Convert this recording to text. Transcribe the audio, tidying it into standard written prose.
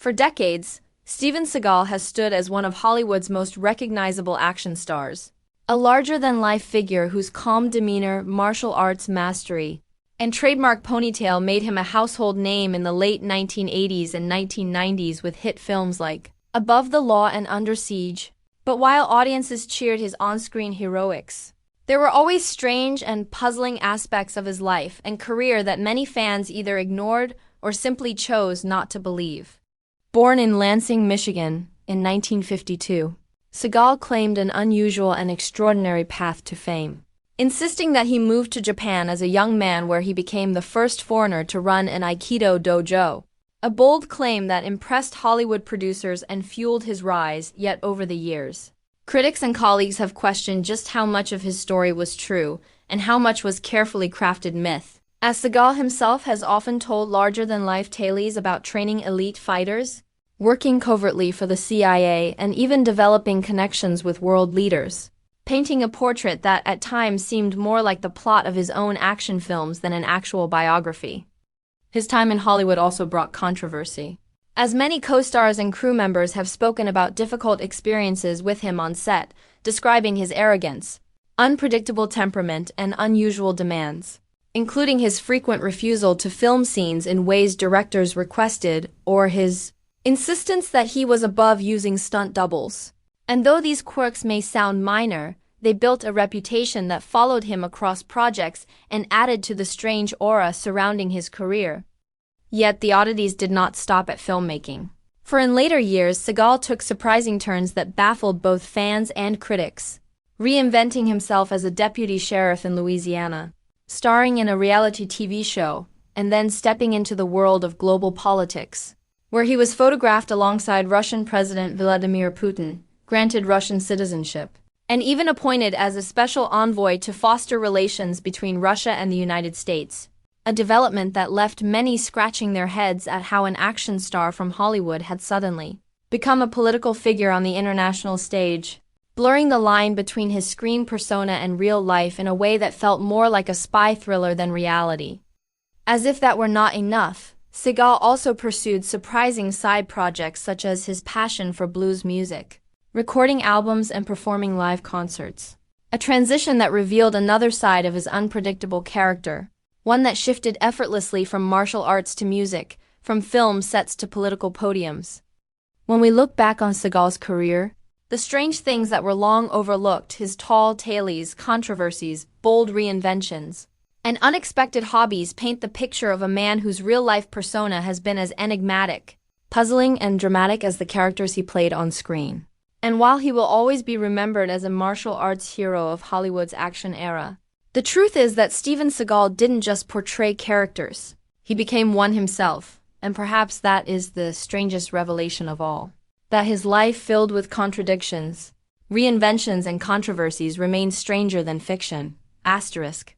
For decades, Steven Seagal has stood as one of Hollywood's most recognizable action stars. A larger-than-life figure whose calm demeanor, martial arts mastery, and trademark ponytail made him a household name in the late 1980s and 1990s with hit films like Above the Law and Under Siege. But while audiences cheered his on-screen heroics, there were always strange and puzzling aspects of his life and career that many fans either ignored or simply chose not to believe. Born in Lansing, Michigan, in 1952, Seagal claimed an unusual and extraordinary path to fame, insisting that he moved to Japan as a young man where he became the first foreigner to run an Aikido dojo, a bold claim that impressed Hollywood producers and fueled his rise. Yet over the years, critics and colleagues have questioned just how much of his story was true and how much was carefully crafted myth. As Seagal himself has often told larger-than-life tales about training elite fighters, working covertly for the CIA, and even developing connections with world leaders, painting a portrait that at times seemed more like the plot of his own action films than an actual biography. His time in Hollywood also brought controversy, as many co-stars and crew members have spoken about difficult experiences with him on set, describing his arrogance, unpredictable temperament, and unusual demands, including his frequent refusal to film scenes in ways directors requested, or his insistence that he was above using stunt doubles. And though these quirks may sound minor, they built a reputation that followed him across projects and added to the strange aura surrounding his career. Yet the oddities did not stop at filmmaking. For in later years, Seagal took surprising turns that baffled both fans and critics, reinventing himself as a deputy sheriff in Louisiana, starring in a reality TV show, and then stepping into the world of global politics, where he was photographed alongside Russian President Vladimir Putin, granted Russian citizenship, and even appointed as a special envoy to foster relations between Russia and the United States, a development that left many scratching their heads at how an action star from Hollywood had suddenly become a political figure on the international stage, blurring the line between his screen persona and real life in a way that felt more like a spy thriller than reality. As if that were not enough, Seagal also pursued surprising side projects such as his passion for blues music, recording albums and performing live concerts, a transition that revealed another side of his unpredictable character, one that shifted effortlessly from martial arts to music, from film sets to political podiums. When we look back on Seagal's career, the strange things that were long overlooked, his tall tales, controversies, bold reinventions, and unexpected hobbies paint the picture of a man whose real-life persona has been as enigmatic, puzzling, and dramatic as the characters he played on screen. And while he will always be remembered as a martial arts hero of Hollywood's action era, the truth is that Steven Seagal didn't just portray characters. He became one himself, and perhaps that is the strangest revelation of all. That his life filled with contradictions, reinventions, and controversies remained stranger than fiction. Asterisk.